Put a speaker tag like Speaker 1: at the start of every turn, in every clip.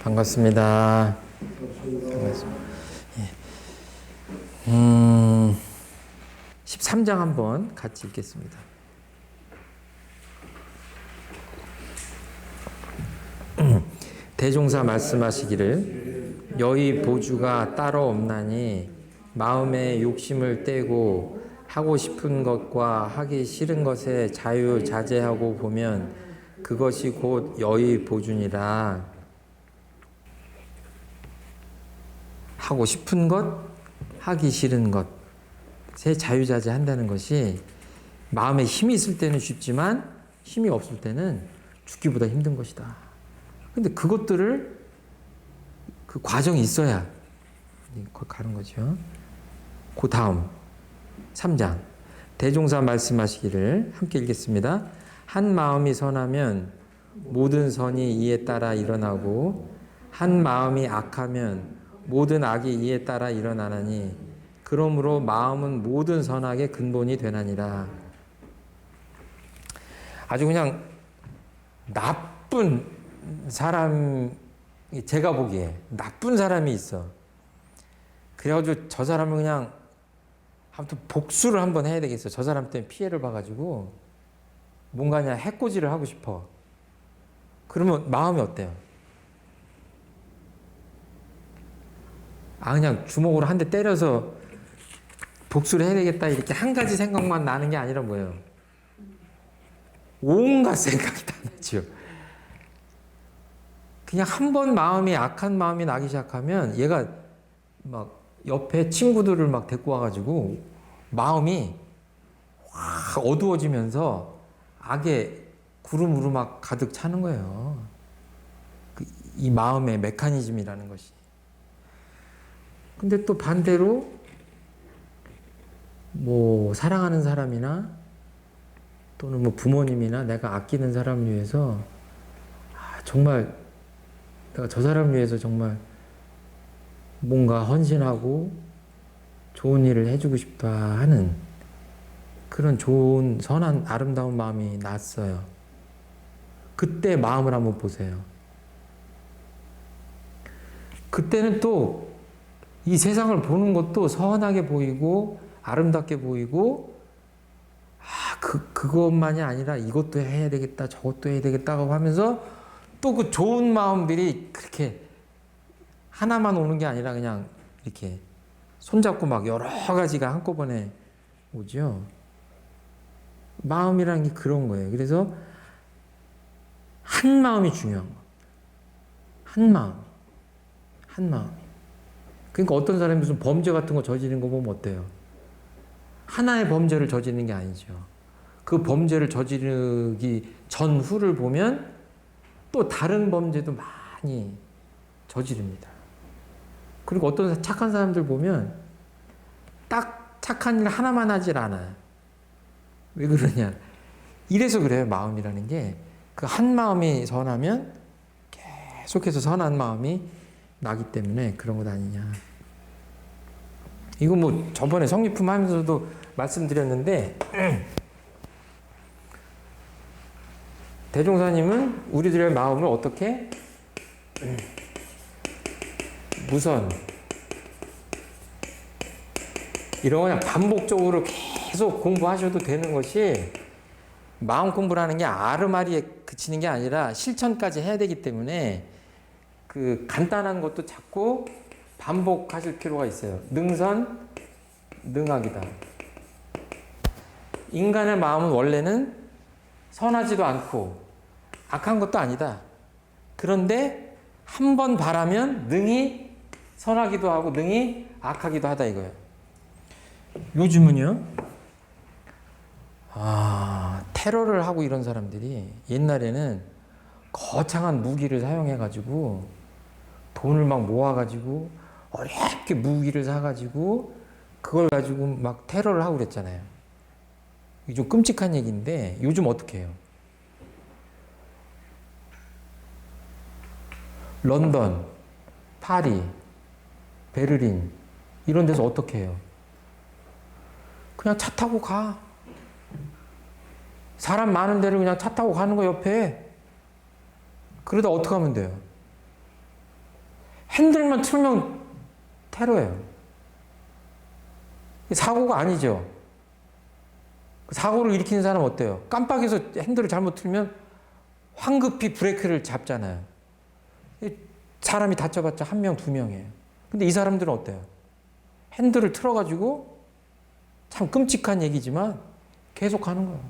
Speaker 1: 반갑습니다. 반갑습니다. 예. 13장 한번 같이 읽겠습니다. 대종사 말씀하시기를 여의 보주가 따로 없나니 마음의 욕심을 떼고 하고 싶은 것과 하기 싫은 것에 자유자재하고 보면 그것이 곧 여의 보주니라. 하고 싶은 것, 하기 싫은 것에 자유자재한다는 것이 마음에 힘이 있을 때는 쉽지만 힘이 없을 때는 죽기보다 힘든 것이다. 근데 그것들을 그 과정이 있어야 가는 거죠. 그 다음 3장 대종사 말씀하시기를 함께 읽겠습니다. 한 마음이 선하면 모든 선이 이에 따라 일어나고 한 마음이 악하면 모든 악이 이에 따라 일어나나니 그러므로 마음은 모든 선악의 근본이 되나니라. 아주 그냥 나쁜 사람, 제가 보기에 나쁜 사람이 있어. 그래가지고 저 사람을 그냥 아무튼 복수를 한번 해야 되겠어. 저 사람 때문에 피해를 봐가지고 뭔가 그냥 해코지를 하고 싶어. 그러면 마음이 어때요? 그냥 주먹으로 한 대 때려서 복수를 해야 되겠다 이렇게 한 가지 생각만 나는 게 아니라 뭐예요? 온갖 생각이 다 나죠. 그냥 한 번 마음이 악한 마음이 나기 시작하면 얘가 막 옆에 친구들을 막 데리고 와가지고 마음이 확 어두워지면서 악의 구름으로 막 가득 차는 거예요. 이 마음의 메커니즘이라는 것이. 근데 또 반대로 뭐 사랑하는 사람이나 또는 뭐 부모님이나 내가 아끼는 사람을 위해서 정말 내가 저 사람을 위해서 정말 뭔가 헌신하고 좋은 일을 해주고 싶다 하는 그런 좋은 선한 아름다운 마음이 났어요. 그때 마음을 한번 보세요. 그때는 또 이 세상을 보는 것도 선하게 보이고 아름답게 보이고 그것만이 아니라 이것도 해야 되겠다 저것도 해야 되겠다고 하면서 또 그 좋은 마음들이 그렇게 하나만 오는 게 아니라 그냥 이렇게 손잡고 막 여러 가지가 한꺼번에 오죠. 마음이라는 게 그런 거예요. 그래서 한 마음이 중요한 거예요. 한 마음이. 그러니까 어떤 사람이 무슨 범죄 같은 거 저지르는 거 보면 어때요? 하나의 범죄를 저지르는 게 아니죠. 그 범죄를 저지르기 전후를 보면 또 다른 범죄도 많이 저지릅니다. 그리고 어떤 착한 사람들 보면 딱 착한 일 하나만 하질 않아요. 왜 그러냐? 이래서 그래요. 마음이라는 게 그 한 마음이 선하면 계속해서 선한 마음이 나기 때문에 그런 것 아니냐. 이거 뭐 저번에 성리품 하면서도 말씀드렸는데 대종사님은 우리들의 마음을 어떻게 무선 이런 거 그냥 반복적으로 계속 공부하셔도 되는 것이 마음 공부라는 게 아르마리에 그치는 게 아니라 실천까지 해야 되기 때문에 그 간단한 것도 자꾸 반복하실 필요가 있어요. 능선, 능악이다. 인간의 마음은 원래는 선하지도 않고 악한 것도 아니다. 그런데 한 번 바라면 능히 선하기도 하고 능히 악하기도 하다 이거예요. 요즘은요. 테러를 하고 이런 사람들이 옛날에는 거창한 무기를 사용해가지고 돈을 막 모아가지고 어렵게 무기를 사가지고 그걸 가지고 막 테러를 하고 그랬잖아요. 이게 좀 끔찍한 얘기인데 요즘 어떻게 해요? 런던, 파리, 베를린 이런 데서 어떻게 해요? 그냥 차 타고 가. 사람 많은 데를 그냥 차 타고 가는 거 옆에. 그러다 어떻게 하면 돼요? 핸들만 틀면 테러예요. 사고가 아니죠. 사고를 일으키는 사람 어때요? 깜빡해서 핸들을 잘못 틀면 황급히 브레이크를 잡잖아요. 사람이 다쳐봤자 한 명, 두 명이에요. 근데 이 사람들은 어때요? 핸들을 틀어가지고 참 끔찍한 얘기지만 계속 하는 거예요.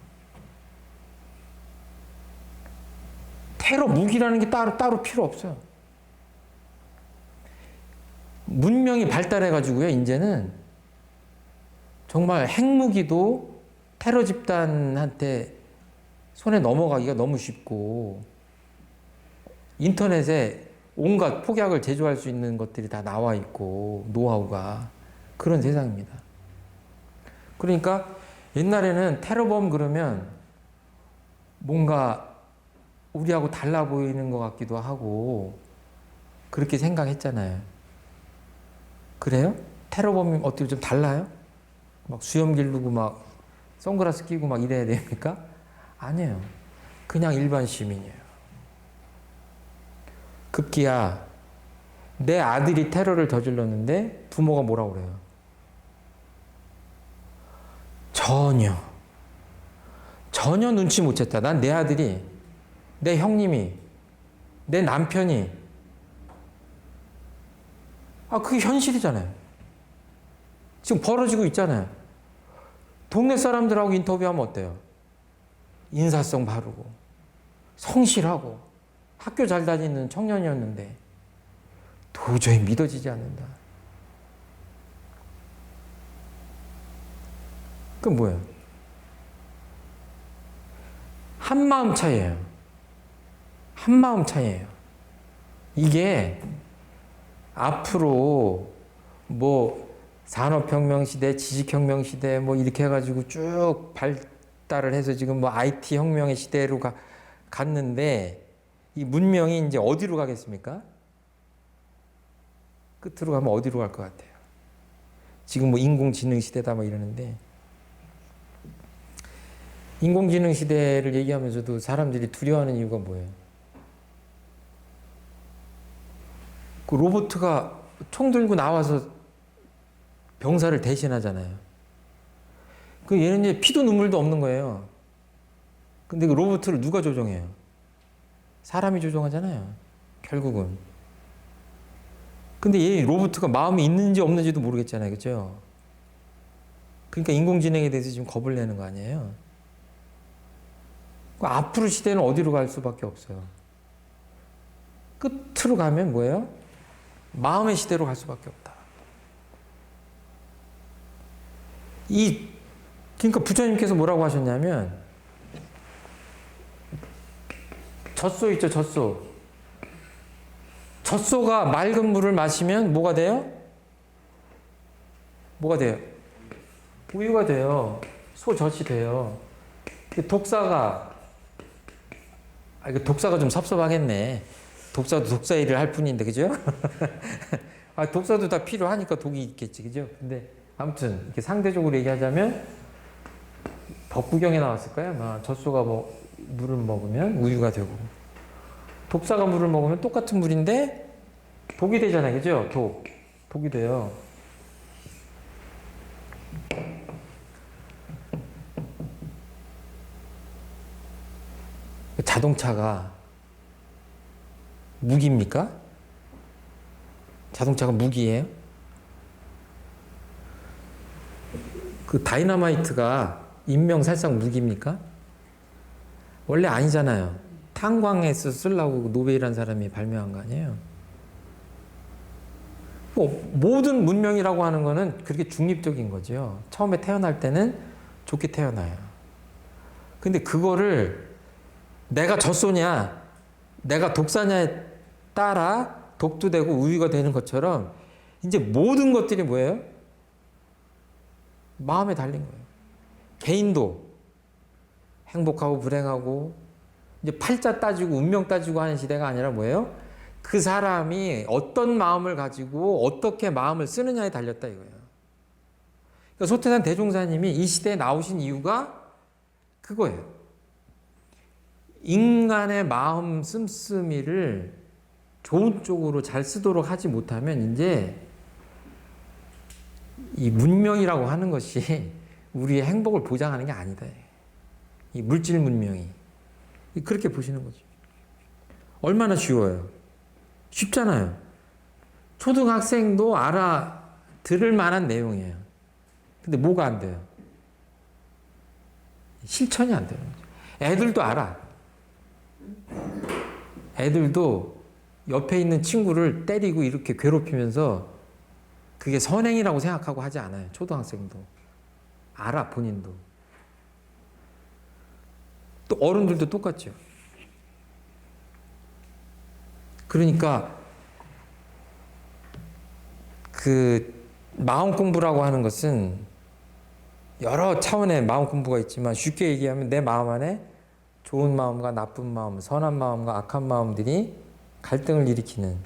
Speaker 1: 테러 무기라는 게 따로 필요 없어요. 문명이 발달해가지고요, 이제는 정말 핵무기도 테러 집단한테 손에 넘어가기가 너무 쉽고 인터넷에 온갖 폭약을 제조할 수 있는 것들이 다 나와 있고 노하우가 그런 세상입니다. 그러니까 옛날에는 테러범 그러면 뭔가 우리하고 달라 보이는 것 같기도 하고 그렇게 생각했잖아요. 그래요? 테러범이 어떻게 좀 달라요? 막 수염 기르고 막 선글라스 끼고 막 이래야 됩니까? 아니에요. 그냥 일반 시민이에요. 급기야 내 아들이 테러를 저질렀는데 부모가 뭐라고 그래요? 전혀 눈치 못 챘다. 난 내 아들이, 내 형님이, 내 남편이 그게 현실이잖아요. 지금 벌어지고 있잖아요. 동네 사람들하고 인터뷰하면 어때요? 인사성 바르고 성실하고 학교 잘 다니는 청년이었는데 도저히 믿어지지 않는다. 그건 뭐예요? 한마음 차이예요. 한마음 차이예요. 이게 앞으로 뭐 산업혁명 시대, 지식혁명 시대 뭐 이렇게 해가지고 쭉 발달을 해서 지금 뭐 IT 혁명의 시대로 갔는데 이 문명이 이제 어디로 가겠습니까? 끝으로 가면 어디로 갈 것 같아요? 지금 뭐 인공지능 시대다 뭐 이러는데 인공지능 시대를 얘기하면서도 사람들이 두려워하는 이유가 뭐예요? 그 로봇가 총 들고 나와서 병사를 대신하잖아요. 그 얘는 이제 피도 눈물도 없는 거예요. 근데 그 로봇을 누가 조종해요? 사람이 조종하잖아요. 결국은. 근데 얘 로봇가 마음이 있는지 없는지도 모르겠잖아요. 그렇죠? 그러니까 인공지능에 대해서 지금 겁을 내는 거 아니에요? 앞으로 시대는 어디로 갈 수밖에 없어요. 끝으로 가면 뭐예요? 마음의 시대로 갈 수밖에 없다. 그러니까 부처님께서 뭐라고 하셨냐면 젖소 있죠, 젖소. 젖소가 맑은 물을 마시면 뭐가 돼요? 뭐가 돼요? 우유가 돼요. 소젖이 돼요. 독사가 독사가 좀 섭섭하겠네. 독사도 독사 일을 할 뿐인데, 그죠? 독사도 다 필요하니까 독이 있겠지, 그죠? 근데 아무튼 이렇게 상대적으로 얘기하자면 법구경에 나왔을 거야. 젖소가 뭐 물을 먹으면 우유가 되고 독사가 물을 먹으면 똑같은 물인데 독이 되잖아요, 그죠? 독이 돼요. 자동차가 무기입니까? 자동차가 무기예요? 그 다이너마이트가 인명살상 무기입니까? 원래 아니잖아요. 탄광에서 쓰려고 노벨이라는 사람이 발명한 거 아니에요? 모든 문명이라고 하는 거는 그렇게 중립적인 거죠. 처음에 태어날 때는 좋게 태어나요. 근데 그거를 내가 젖소냐, 내가 독사냐에 따라 독도 되고 우유가 되는 것처럼 이제 모든 것들이 뭐예요? 마음에 달린 거예요. 개인도 행복하고 불행하고 이제 팔자 따지고 운명 따지고 하는 시대가 아니라 뭐예요? 그 사람이 어떤 마음을 가지고 어떻게 마음을 쓰느냐에 달렸다 이거예요. 그러니까 소태산 대종사님이 이 시대에 나오신 이유가 그거예요. 인간의 마음 씀씀이를 좋은 쪽으로 잘 쓰도록 하지 못하면 이제 이 문명이라고 하는 것이 우리의 행복을 보장하는 게 아니다. 이 물질 문명이. 그렇게 보시는 거죠. 얼마나 쉬워요. 쉽잖아요. 초등학생도 알아들을 만한 내용이에요. 근데 뭐가 안 돼요? 실천이 안 되는 거죠. 애들도 알아. 애들도 옆에 있는 친구를 때리고 이렇게 괴롭히면서 그게 선행이라고 생각하고 하지 않아요. 초등학생도. 알아, 본인도. 또 어른들도 똑같죠. 그러니까 그 마음 공부라고 하는 것은 여러 차원의 마음 공부가 있지만 쉽게 얘기하면 내 마음 안에 좋은 마음과 나쁜 마음, 선한 마음과 악한 마음들이 갈등을 일으키는.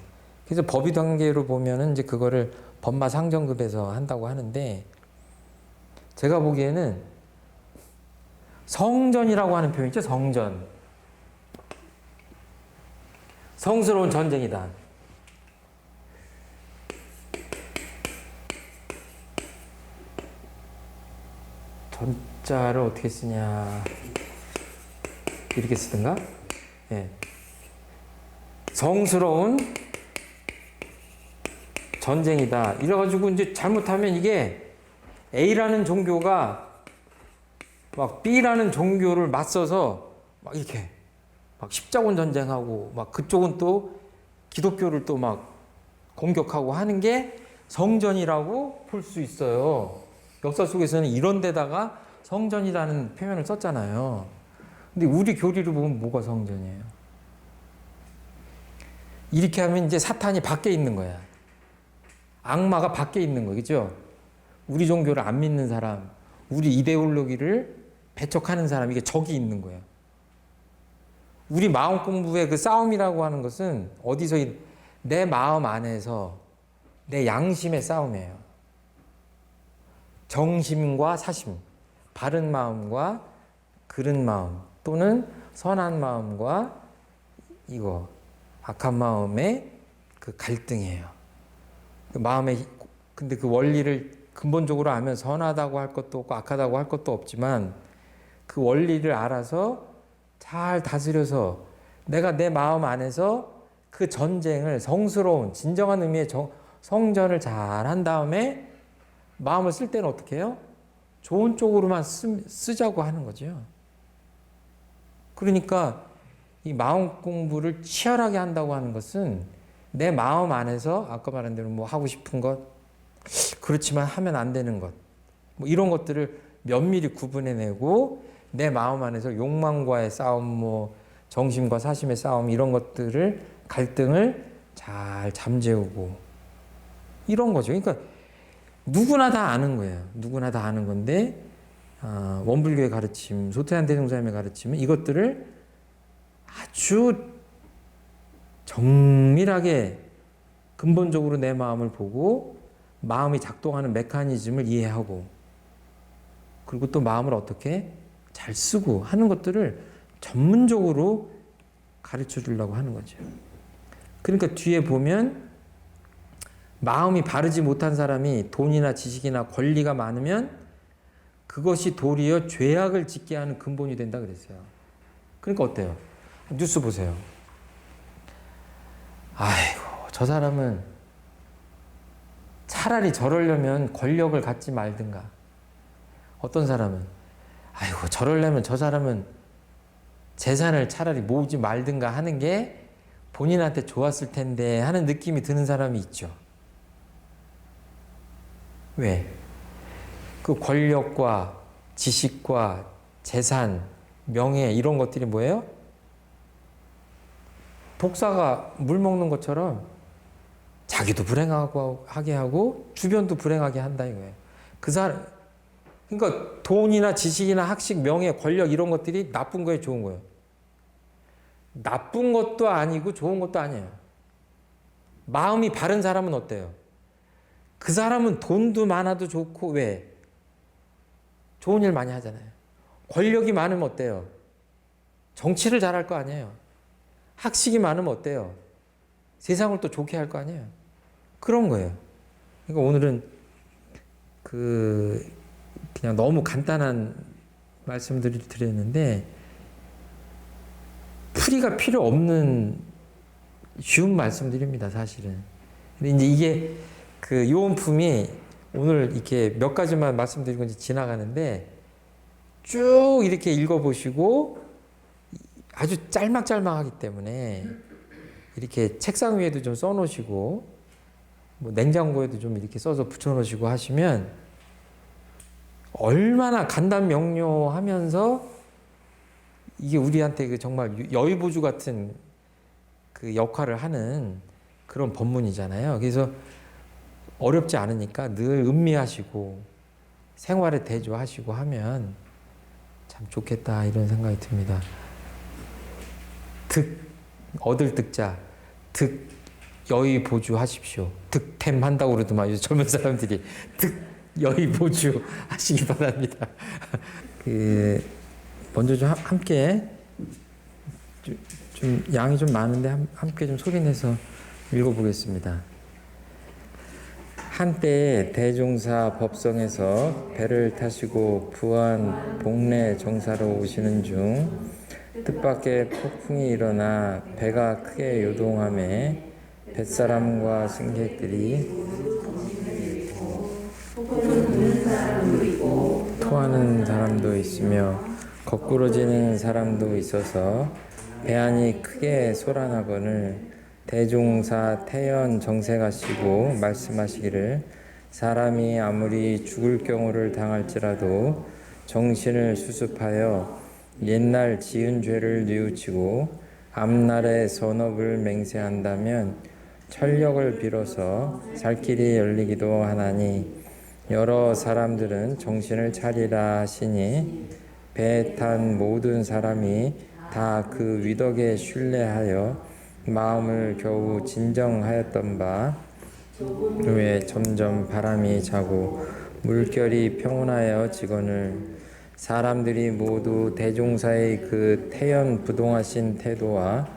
Speaker 1: 그래서 법의 단계로 보면은 이제 그거를 법마 상정급에서 한다고 하는데 제가 보기에는 성전이라고 하는 표현 있죠? 성전. 성스러운 전쟁이다. 전자를 어떻게 쓰냐. 이렇게 쓰든가? 예. 성스러운 전쟁이다. 이래가지고 이제 잘못하면 이게 A라는 종교가 막 B라는 종교를 맞서서 막 이렇게 막 십자군 전쟁하고 막 그쪽은 또 기독교를 또 막 공격하고 하는 게 성전이라고 볼 수 있어요. 역사 속에서는 이런 데다가 성전이라는 표현을 썼잖아요. 근데 우리 교리를 보면 뭐가 성전이에요? 이렇게 하면 이제 사탄이 밖에 있는 거야. 악마가 밖에 있는 거겠죠? 우리 종교를 안 믿는 사람, 우리 이데올로기를 배척하는 사람, 이게 적이 있는 거예요. 우리 마음 공부의 그 싸움이라고 하는 것은 어디서 내 마음 안에서 내 양심의 싸움이에요. 정심과 사심, 바른 마음과 그른 마음 또는 선한 마음과 이거 악한 마음의 그 갈등이에요. 그 마음의 근데 그 원리를 근본적으로 알면 선하다고 할 것도 없고 악하다고 할 것도 없지만 그 원리를 알아서 잘 다스려서 내가 내 마음 안에서 그 전쟁을 성스러운 진정한 의미의 성전을 잘 한 다음에 마음을 쓸 때는 어떻게 해요? 좋은 쪽으로만 쓰자고 하는 거죠. 그러니까 이 마음 공부를 치열하게 한다고 하는 것은 내 마음 안에서 아까 말한 대로 뭐 하고 싶은 것, 그렇지만 하면 안 되는 것, 뭐 이런 것들을 면밀히 구분해내고 내 마음 안에서 욕망과의 싸움, 뭐 정심과 사심의 싸움 이런 것들을 갈등을 잘 잠재우고 이런 거죠. 그러니까 누구나 다 아는 거예요. 누구나 다 아는 건데 원불교의 가르침, 소태한 대종사님의 가르침은 이것들을 아주 정밀하게 근본적으로 내 마음을 보고 마음이 작동하는 메커니즘을 이해하고 그리고 또 마음을 어떻게 잘 쓰고 하는 것들을 전문적으로 가르쳐 주려고 하는 거죠. 그러니까 뒤에 보면 마음이 바르지 못한 사람이 돈이나 지식이나 권리가 많으면 그것이 도리어 죄악을 짓게 하는 근본이 된다 그랬어요. 그러니까 어때요? 뉴스 보세요. 아이고, 저 사람은 차라리 저러려면 권력을 갖지 말든가. 어떤 사람은 아이고, 저러려면 저 사람은 재산을 차라리 모으지 말든가 하는 게 본인한테 좋았을 텐데 하는 느낌이 드는 사람이 있죠. 왜? 그 권력과 지식과 재산, 명예 이런 것들이 뭐예요? 독사가 물 먹는 것처럼 자기도 불행하게 하고 주변도 불행하게 한다 이거예요. 그 사람 그러니까 돈이나 지식이나 학식, 명예, 권력 이런 것들이 나쁜 거예요, 좋은 거예요? 나쁜 것도 아니고 좋은 것도 아니에요. 마음이 바른 사람은 어때요? 그 사람은 돈도 많아도 좋고 왜? 좋은 일 많이 하잖아요. 권력이 많으면 어때요? 정치를 잘할 거 아니에요. 학식이 많으면 어때요? 세상을 또 좋게 할 거 아니에요. 그런 거예요. 그러니까 오늘은 그냥 너무 간단한 말씀들을 드렸는데 풀이가 필요 없는 쉬운 말씀들입니다, 사실은. 근데 이제 이게 그 요원품이 오늘 이렇게 몇 가지만 말씀드리고 이제 지나가는데 쭉 이렇게 읽어보시고 아주 짤막짤막하기 때문에 이렇게 책상 위에도 좀 써놓으시고 뭐 냉장고에도 좀 이렇게 써서 붙여놓으시고 하시면 얼마나 간단 명료하면서 이게 우리한테 그 정말 여의보주 같은 그 역할을 하는 그런 법문이잖아요. 그래서 어렵지 않으니까 늘 음미하시고 생활에 대조하시고 하면 참 좋겠다 이런 생각이 듭니다. 얻을 득자, 여의보주 하십시오. 득템 한다고 그러더만 요즘 젊은 사람들이 여의보주 하시기 바랍니다. 먼저 좀 함께 좀 양이 좀 많은데 함께 좀 소리내서 읽어보겠습니다. 한때 대종사 법성에서 배를 타시고 부안 복례 정사로 오시는 중 뜻밖의 폭풍이 일어나 배가 크게 요동하매 뱃사람과 승객들이 토하는 사람도 있으며 거꾸러지는 사람도 있어서 배 안이 크게 소란하거늘 대종사 태연 정색하시고 말씀하시기를 사람이 아무리 죽을 경우를 당할지라도 정신을 수습하여 옛날 지은 죄를 뉘우치고 앞날의 선업을 맹세한다면 천력을 빌어서 살 길이 열리기도 하나니 여러 사람들은 정신을 차리라 하시니 배에 탄 모든 사람이 다 그 위덕에 신뢰하여 마음을 겨우 진정하였던 바 후에 점점 바람이 자고 물결이 평온하여 지거늘 사람들이 모두 대종사의 그 태연 부동하신 태도와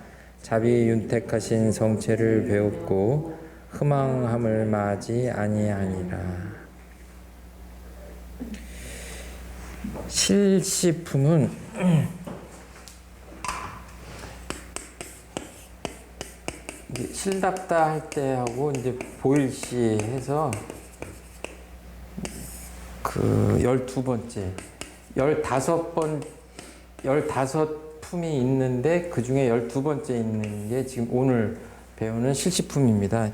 Speaker 1: 자비윤택하신 성체를 배웠고 희망함을 마지 아니하니라. 실시품은 실답다 할 때 하고 이제 보일시 해서 그 12번째 15품이 있는데 그 중에 12번째 있는 게 지금 오늘 배우는 실시품입니다.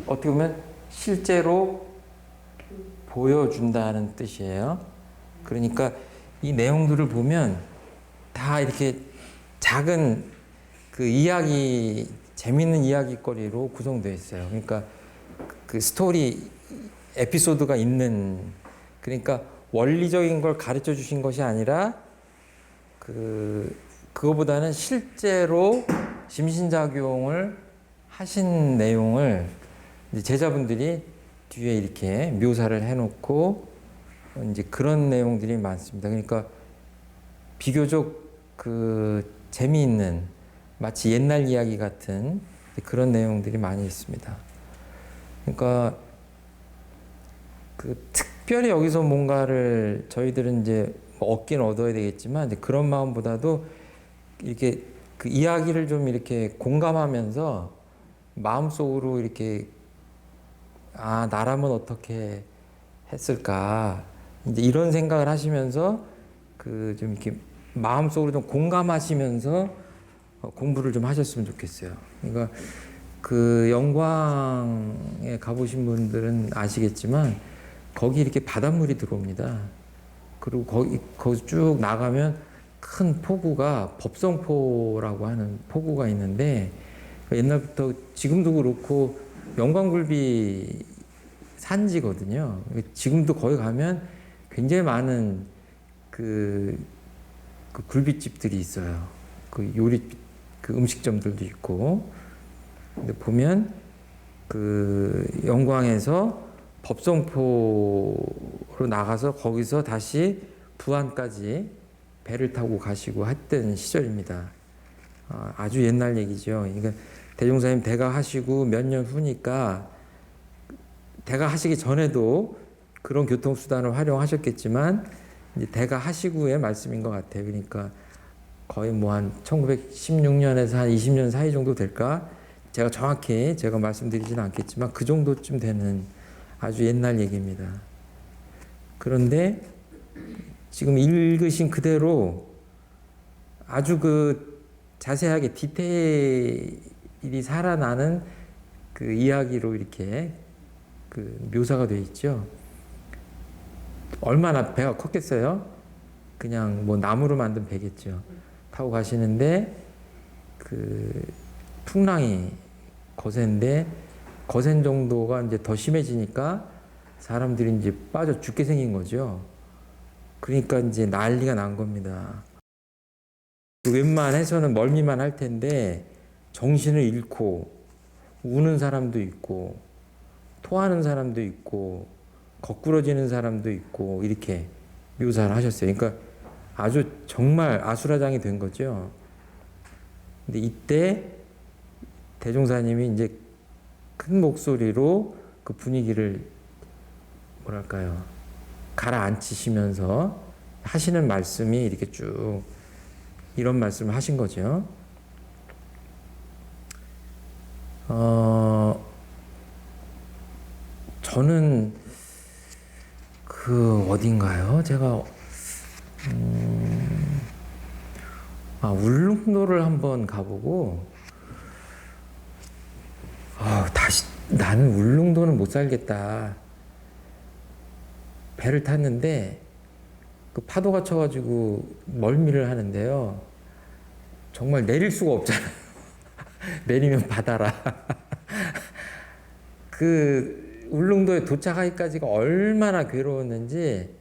Speaker 1: 어떻게 보면 실제로 보여준다는 뜻이에요. 그러니까 이 내용들을 보면 다 이렇게 작은 그 이야기, 재밌는 이야기거리로 구성되어 있어요. 그러니까 그 스토리, 에피소드가 있는, 그러니까 원리적인 걸 가르쳐 주신 것이 아니라 그거보다는 실제로 심신작용을 하신 내용을 이제 제자분들이 뒤에 이렇게 묘사를 해놓고 이제 그런 내용들이 많습니다. 그러니까 비교적 그 재미있는 마치 옛날 이야기 같은 그런 내용들이 많이 있습니다. 그러니까 그 특별히 여기서 뭔가를 저희들은 이제 얻긴 얻어야 되겠지만 이제 그런 마음보다도 이렇게 그 이야기를 좀 이렇게 공감하면서 마음속으로 이렇게 나라면 어떻게 했을까 이제 이런 생각을 하시면서 그 좀 이렇게 마음속으로 좀 공감하시면서 공부를 좀 하셨으면 좋겠어요. 그러니까 그 영광에 가보신 분들은 아시겠지만 거기 이렇게 바닷물이 들어옵니다. 그리고 거기 쭉 나가면 큰 포구가 법성포라고 하는 포구가 있는데 옛날부터 지금도 그렇고 영광굴비 산지거든요. 지금도 거기 가면 굉장히 많은 그 굴비집들이 있어요. 그 그 음식점들도 있고. 근데 보면 그 영광에서 법성포로 나가서 거기서 다시 부안까지 배를 타고 가시고 했던 시절입니다. 아주 옛날 얘기죠. 그러니까 대종사님 대가 하시고 몇 년 후니까 대가 하시기 전에도 그런 교통수단을 활용하셨겠지만 이제 대가 하시고의 말씀인 것 같아요. 그러니까 거의 뭐 한 1916년에서 한 20년 사이 정도 될까? 제가 정확히 제가 말씀드리지는 않겠지만 그 정도쯤 되는 아주 옛날 얘기입니다. 그런데 지금 읽으신 그대로 아주 그 자세하게 디테일이 살아나는 그 이야기로 이렇게 그 묘사가 되어 있죠. 얼마나 배가 컸겠어요? 그냥 뭐 나무로 만든 배겠죠. 타고 가시는데 그 풍랑이 거센데 거센 정도가 이제 더 심해지니까 사람들이 이제 빠져 죽게 생긴 거죠. 그러니까 이제 난리가 난 겁니다. 웬만해서는 멀미만 할 텐데 정신을 잃고 우는 사람도 있고 토하는 사람도 있고 거꾸러지는 사람도 있고 이렇게 묘사를 하셨어요. 그러니까 아주 정말 아수라장이 된 거죠. 근데 이때 대종사님이 이제 큰 목소리로 그 분위기를 뭐랄까요 가라앉히시면서 하시는 말씀이 이렇게 쭉 이런 말씀을 하신 거죠. 저는 그 어딘가요? 제가 울릉도를 한번 가보고 다시 나는 울릉도는 못 살겠다. 배를 탔는데 그 파도가 쳐가지고 멀미를 하는데요. 정말 내릴 수가 없잖아요. 내리면 바다라. 그 울릉도에 도착하기까지가 얼마나 괴로웠는지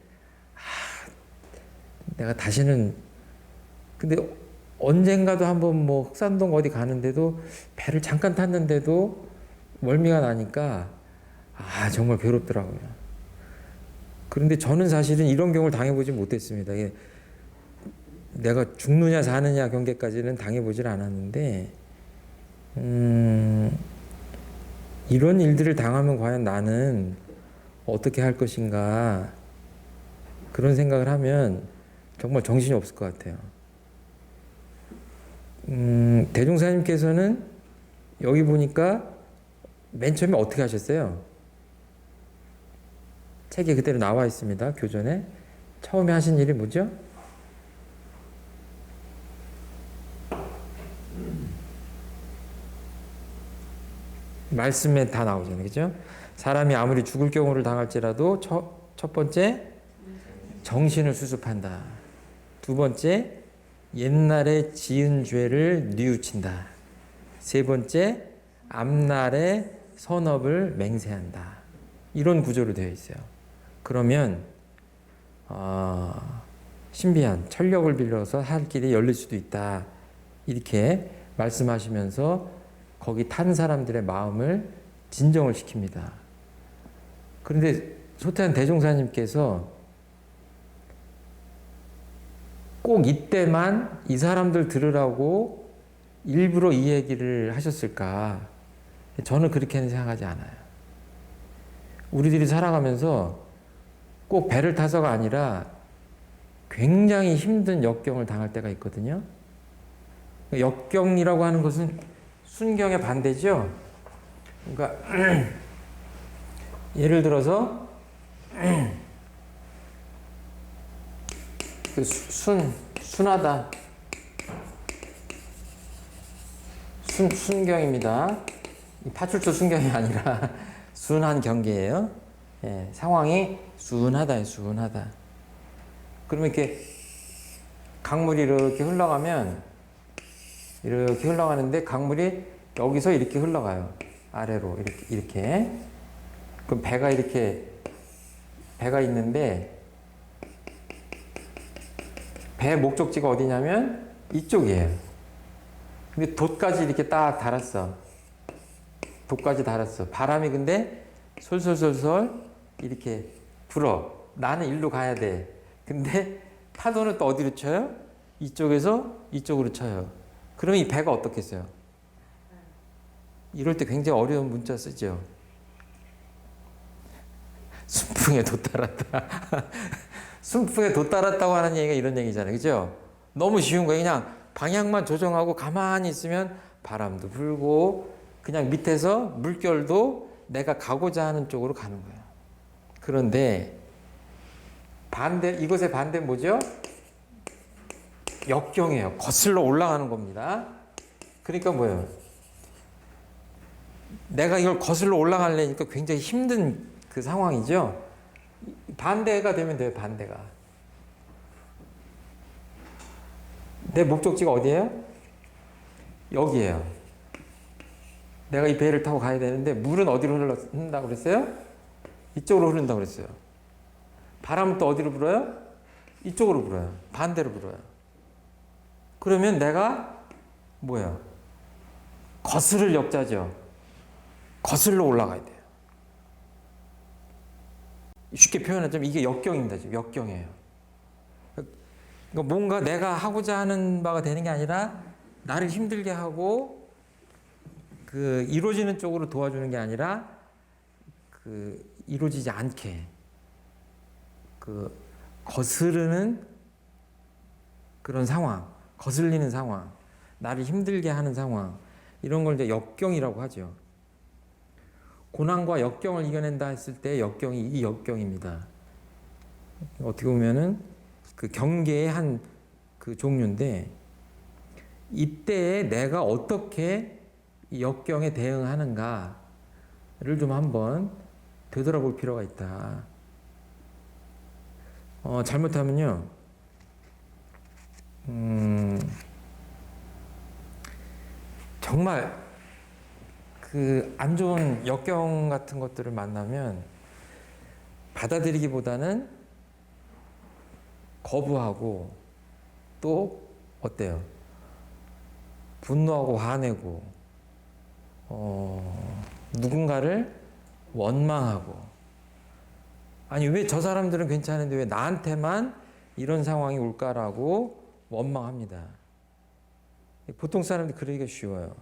Speaker 1: 내가 다시는 근데 언젠가도 한번 뭐 흑산동 어디 가는데도 배를 잠깐 탔는데도 멀미가 나니까 정말 괴롭더라고요. 그런데 저는 사실은 이런 경우를 당해보지 못했습니다. 내가 죽느냐 사느냐 경계까지는 당해보질 않았는데 이런 일들을 당하면 과연 나는 어떻게 할 것인가 그런 생각을 하면 정말 정신이 없을 것 같아요. 대종사님께서는 여기 보니까 맨 처음에 어떻게 하셨어요? 책에 그대로 나와 있습니다. 교전에. 처음에 하신 일이 뭐죠? 말씀에 다 나오잖아요. 그죠? 사람이 아무리 죽을 경우를 당할지라도 첫 번째 정신을 수습한다. 두 번째 옛날에 지은 죄를 뉘우친다. 세 번째 앞날의 선업을 맹세한다. 이런 구조로 되어 있어요. 그러면 신비한 천력을 빌려서 할 길이 열릴 수도 있다. 이렇게 말씀하시면서 거기 탄 사람들의 마음을 진정을 시킵니다. 그런데 소태한 대종사님께서 꼭 이때만 이 사람들 들으라고 일부러 이 얘기를 하셨을까? 저는 그렇게는 생각하지 않아요. 우리들이 살아가면서 꼭 배를 타서가 아니라 굉장히 힘든 역경을 당할 때가 있거든요. 역경이라고 하는 것은 순경의 반대죠. 그러니까 예를 들어서 순하다. 순경입니다. 파출소 순경이 아니라 순한 경계예요. 예, 상황이 순하다, 순하다. 그러면 이렇게 강물이 이렇게 흘러가는데 강물이 여기서 이렇게 흘러가요. 아래로 이렇게. 그럼 배가 있는데 배 목적지가 어디냐면 이쪽이에요. 근데 돛까지 이렇게 딱 달았어. 돛까지 달았어. 바람이 근데 솔솔솔솔 이렇게 불어. 나는 일로 가야 돼. 근데 파도는 또 어디로 쳐요? 이쪽에서 이쪽으로 쳐요. 그러면 이 배가 어떻겠어요? 이럴 때 굉장히 어려운 문자 쓰죠. 순풍에 돛달았다. 순풍에 돛달았다고 하는 얘기가 이런 얘기잖아요. 그죠? 너무 쉬운 거예요. 그냥 방향만 조정하고 가만히 있으면 바람도 불고 그냥 밑에서 물결도 내가 가고자 하는 쪽으로 가는 거예요. 그런데 이것의 반대는 뭐죠? 역경이에요. 거슬러 올라가는 겁니다. 그러니까 뭐예요? 내가 이걸 거슬러 올라가려니까 굉장히 힘든 그 상황이죠. 반대가 되면 돼요. 반대가. 내 목적지가 어디예요? 여기예요. 내가 이 배를 타고 가야 되는데 물은 어디로 흐른다고 그랬어요? 이쪽으로 흐른다고 그랬어요. 바람은 또 어디로 불어요? 이쪽으로 불어요. 반대로 불어요. 그러면 내가 뭐예요? 거스를 역자죠. 거슬러 올라가야 돼요. 쉽게 표현하자면 이게 역경입니다. 지금 역경이에요. 그러니까 뭔가 내가 하고자 하는 바가 되는 게 아니라 나를 힘들게 하고 그 이루어지는 쪽으로 도와주는 게 아니라 그 이루어지지 않게 그 거스르는 그런 상황, 거슬리는 상황, 나를 힘들게 하는 상황, 이런 걸 이제 역경이라고 하죠. 고난과 역경을 이겨낸다 했을 때 역경이 이 역경입니다. 어떻게 보면은 그 경계의 한 그 종류인데 이때에 내가 어떻게 이 역경에 대응하는가를 좀 한번 되돌아볼 필요가 있다. 잘못하면요, 정말 그 안 좋은 역경 같은 것들을 만나면 받아들이기보다는 거부하고 또 어때요? 분노하고 화내고 누군가를 원망하고 아니 왜 저 사람들은 괜찮은데 왜 나한테만 이런 상황이 올까라고 원망합니다. 보통 사람들이 그러기가 쉬워요.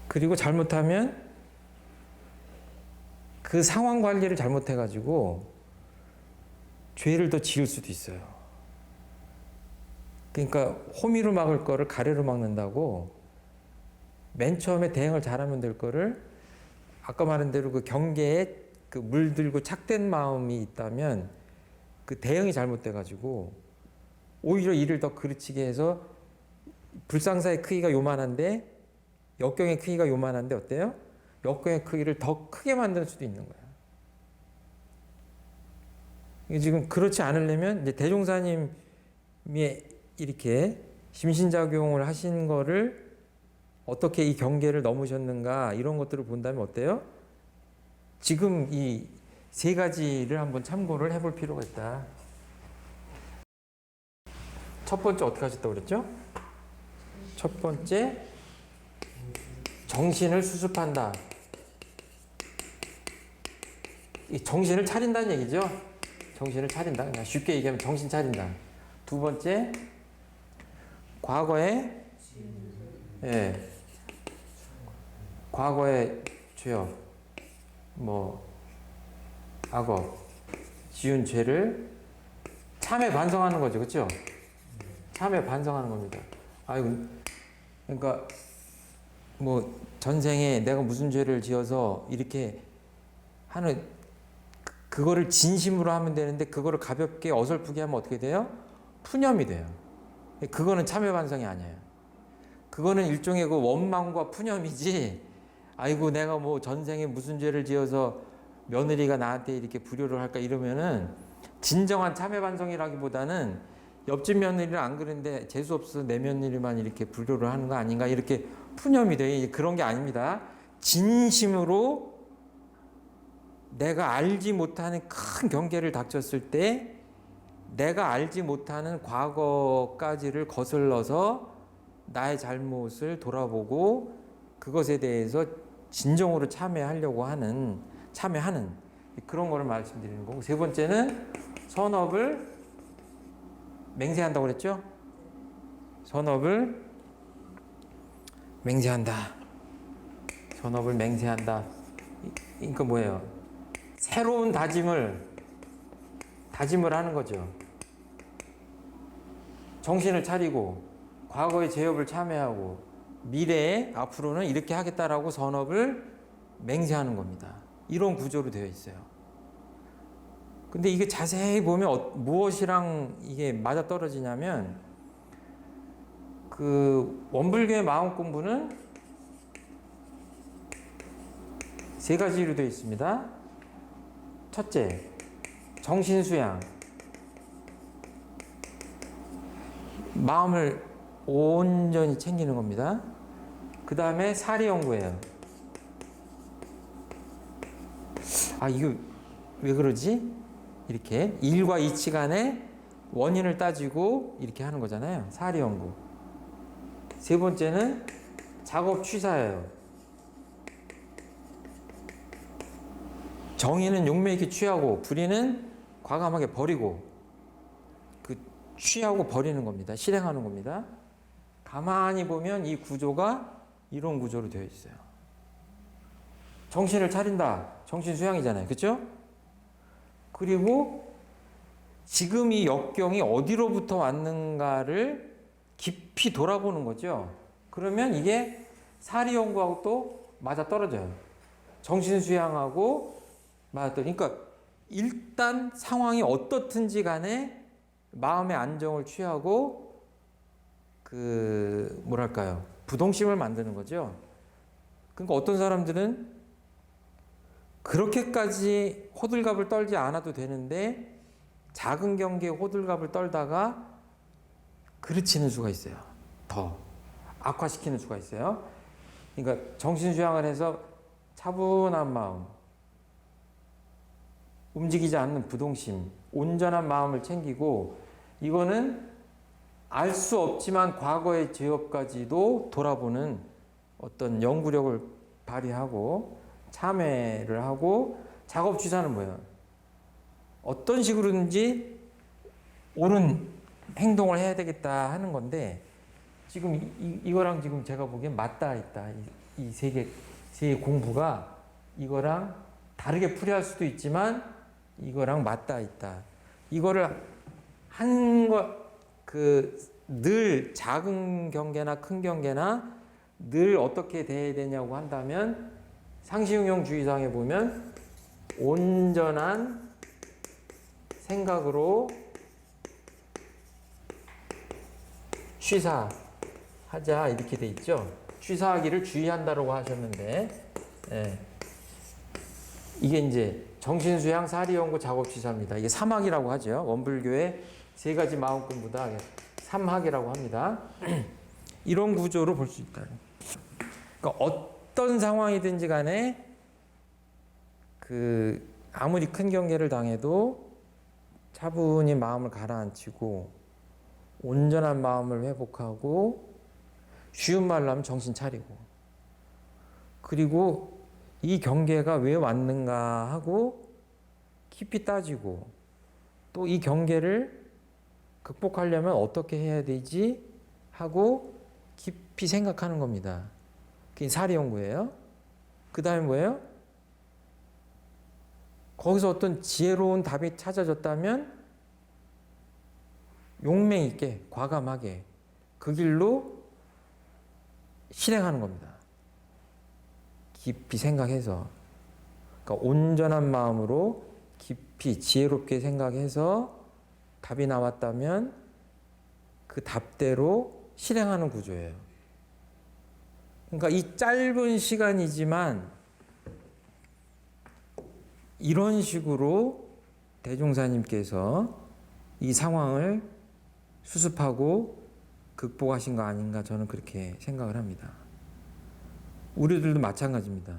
Speaker 1: 그리고 잘못하면 그 상황 관리를 잘못해가지고 죄를 더 지을 수도 있어요. 그러니까 호미로 막을 거를 가래로 막는다고 맨 처음에 대응을 잘하면 될 거를 아까 말한 대로 그 경계에 그 물들고 착된 마음이 있다면 그 대응이 잘못돼가지고 오히려 일을 더 그르치게 해서 불상사의 크기가 요만한데 역경의 크기가 요만한데 어때요? 역경의 크기를 더 크게 만들 수도 있는 거예요. 지금 그렇지 않으려면 이제 대종사님이 이렇게 심신작용을 하신 거를 어떻게 이 경계를 넘으셨는가 이런 것들을 본다면 어때요? 지금 이 세 가지를 한번 참고를 해볼 필요가 있다. 첫 번째 어떻게 하셨다고 그랬죠? 첫 번째 정신을 수습한다. 이 정신을 차린다는 얘기죠. 정신을 차린다. 그냥 쉽게 얘기하면 정신 차린다. 두 번째 과거의 과거의 죄업 악업 지은 죄를 참회 반성하는 거죠. 그렇죠? 참회 반성하는 겁니다. 아이고 그러니까 전생에 내가 무슨 죄를 지어서 이렇게 하는 그거를 진심으로 하면 되는데 그거를 가볍게 어설프게 하면 어떻게 돼요? 푸념이 돼요. 그거는 참회 반성이 아니에요. 그거는 일종의 그 원망과 푸념이지. 아이고 내가 전생에 무슨 죄를 지어서 며느리가 나한테 이렇게 불효를 할까 이러면은 진정한 참회 반성이라기보다는 옆집 며느리는 안 그런데 재수 없어서 내 며느리만 이렇게 불효를 하는 거 아닌가 이렇게 푸념이 돼요. 그런 게 아닙니다. 진심으로 내가 알지 못하는 큰 경계를 닥쳤을 때 내가 알지 못하는 과거까지를 거슬러서 나의 잘못을 돌아보고 그것에 대해서 진정으로 참회하는 그런 거를 말씀드리는 거고, 세 번째는 선업을 맹세한다고 그랬죠? 선업을 맹세한다. 선업을 맹세한다. 그러니까 뭐예요? 새로운 다짐을 하는 거죠. 정신을 차리고 과거의 죄업을 참회하고 미래에 앞으로는 이렇게 하겠다라고 선업을 맹세하는 겁니다. 이런 구조로 되어 있어요. 근데 이게 자세히 보면 무엇이랑 이게 맞아 떨어지냐면 그 원불교의 마음 공부는 세 가지로 되어 있습니다. 첫째, 정신 수양. 마음을 온전히 챙기는 겁니다. 그 다음에 사리 연구예요. 아, 이거 왜 그러지? 이렇게 일과 이치 간의 원인을 따지고 이렇게 하는 거잖아요. 사리 연구. 세 번째는 작업 취사예요. 정의는 용맹히 취하고 불의는 과감하게 버리고 그 취하고 버리는 겁니다. 실행하는 겁니다. 가만히 보면 이 구조가 이런 구조로 되어 있어요. 정신을 차린다. 정신 수양이잖아요. 그렇죠? 그리고 지금 이 역경이 어디로부터 왔는가를 깊이 돌아보는 거죠. 그러면 이게 사리 연구하고 또 맞아 떨어져요. 정신 수양하고 맞아 떨어져. 그러니까 일단 상황이 어떻든지 간에 마음의 안정을 취하고 그 뭐랄까요? 부동심을 만드는 거죠. 그러니까 어떤 사람들은 그렇게까지 호들갑을 떨지 않아도 되는데 작은 경계에 호들갑을 떨다가 그르치는 수가 있어요. 더 악화시키는 수가 있어요. 그러니까 정신수양을 해서 차분한 마음, 움직이지 않는 부동심, 온전한 마음을 챙기고 이거는 알 수 없지만 과거의 죄업까지도 돌아보는 어떤 연구력을 발휘하고 참회를 하고 작업 취사는 뭐예요? 어떤 식으로든지 옳은 행동을 해야 되겠다 하는 건데 지금 이거랑 지금 제가 보기엔 맞닿아 있다. 이 세 공부가 이거랑 다르게 풀이할 수도 있지만 이거랑 맞닿아 있다. 이거를 늘 작은 경계나 큰 경계나 늘 어떻게 돼야 되냐고 한다면 상시응용 주의사항에 보면 온전한 생각으로 취사하자 이렇게 돼 있죠. 취사하기를 주의한다라고 하셨는데 이게 이제 정신수양, 사리연구, 작업취사입니다. 이게 3학이라고 하죠. 원불교의 세 가지 마음 공부다. 3학이라고 합니다. 이런 구조로 볼 수 있다. 그러니까 어떤 상황이든지 간에 아무리 큰 경계를 당해도 차분히 마음을 가라앉히고 온전한 마음을 회복하고 쉬운 말로 하면 정신 차리고 그리고 이 경계가 왜 왔는가 하고 깊이 따지고 또 이 경계를 극복하려면 어떻게 해야 되지 하고 깊이 생각하는 겁니다. 그게 사리연구예요. 그 다음에 뭐예요? 거기서 어떤 지혜로운 답이 찾아졌다면 용맹 있게 과감하게 그 길로 실행하는 겁니다. 깊이 생각해서 그러니까 온전한 마음으로 깊이 지혜롭게 생각해서 답이 나왔다면 그 답대로 실행하는 구조예요. 그러니까 이 짧은 시간이지만 이런 식으로 대종사님께서 이 상황을 수습하고 극복하신 거 아닌가 저는 그렇게 생각을 합니다. 우리들도 마찬가지입니다.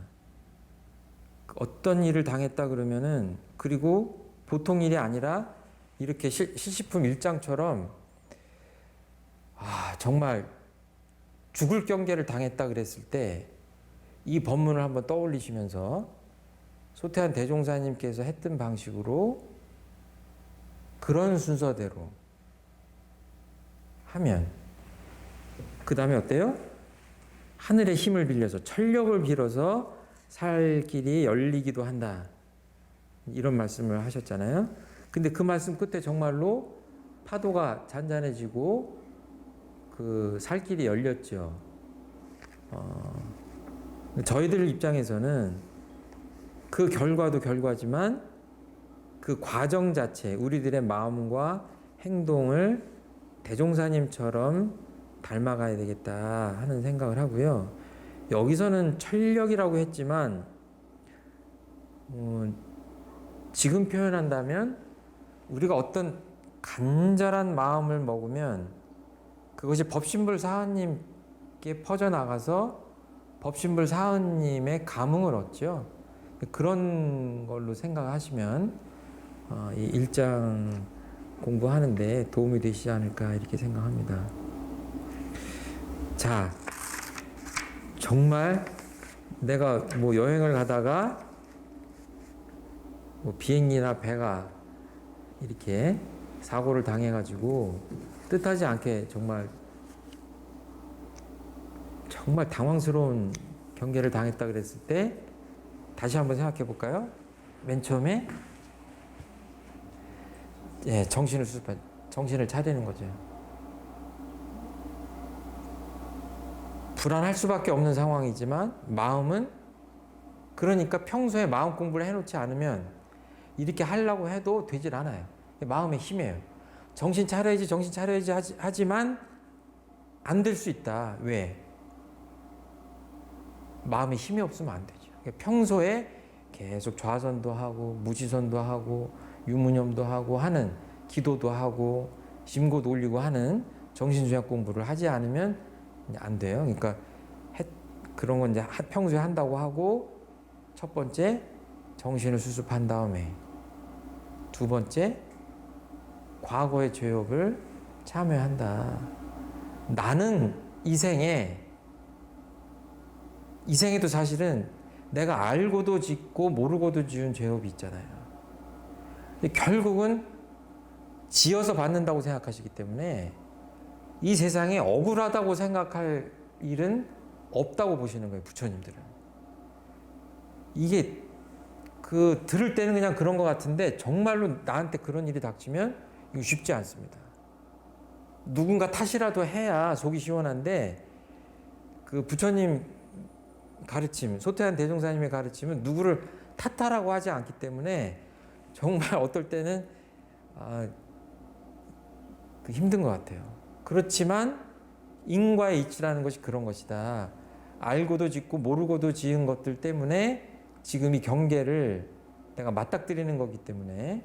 Speaker 1: 어떤 일을 당했다 그러면은 그리고 보통 일이 아니라 이렇게 실시품 일장처럼 정말 죽을 경계를 당했다 그랬을 때 이 법문을 한번 떠올리시면서 소태한 대종사님께서 했던 방식으로 그런 순서대로 하면 그 다음에 어때요? 하늘의 힘을 빌려서 천력을 빌어서 살 길이 열리기도 한다. 이런 말씀을 하셨잖아요. 근데 그 말씀 끝에 정말로 파도가 잔잔해지고 그 살 길이 열렸죠. 저희들 입장에서는 그 결과도 결과지만 그 과정 자체, 우리들의 마음과 행동을 대종사님처럼 닮아가야 되겠다 하는 생각을 하고요. 여기서는 천력이라고 했지만 지금 표현한다면 우리가 어떤 간절한 마음을 먹으면 그것이 법신불 사은님께 퍼져나가서 법신불 사은님의 감흥을 얻죠. 그런 걸로 생각하시면 이 1장 공부하는데 도움이 되시지 않을까 이렇게 생각합니다. 자, 정말 내가 뭐 여행을 가다가 뭐 비행기나 배가 이렇게 사고를 당해가지고 뜻하지 않게 정말 당황스러운 경계를 당했다 그랬을 때 다시 한번 생각해 볼까요? 맨 처음에 정신을 차리는 거죠. 불안할 수밖에 없는 상황이지만 마음은 그러니까 평소에 마음 공부를 해놓지 않으면 이렇게 하려고 해도 되질 않아요. 마음의 힘이에요. 정신 차려야지 하지만 안 될 수 있다. 왜? 마음에 힘이 없으면 안 되죠. 평소에 계속 좌선도 하고 무지선도 하고 유무념도 하고 하는 기도도 하고 심고도 올리고 하는 정신수양 공부를 하지 않으면 안 돼요. 그러니까 그런 건 이제 평소에 한다고 하고 첫 번째 정신을 수습한 다음에 두 번째 과거의 죄업을 참여한다. 나는 이 생에도 사실은 내가 알고도 짓고 모르고도 지은 죄업이 있잖아요. 결국은 지어서 받는다고 생각하시기 때문에 이 세상에 억울하다고 생각할 일은 없다고 보시는 거예요, 부처님들은. 이게 들을 때는 그냥 그런 것 같은데 정말로 나한테 그런 일이 닥치면 이거 쉽지 않습니다. 누군가 탓이라도 해야 속이 시원한데 그 부처님 가르침, 소태한 대종사님의 가르침은 누구를 탓하라고 하지 않기 때문에 정말 어떨 때는 힘든 것 같아요. 그렇지만 인과의 이치라는 것이 그런 것이다. 알고도 짓고 모르고도 지은 것들 때문에 지금 이 경계를 내가 맞닥뜨리는 거기 때문에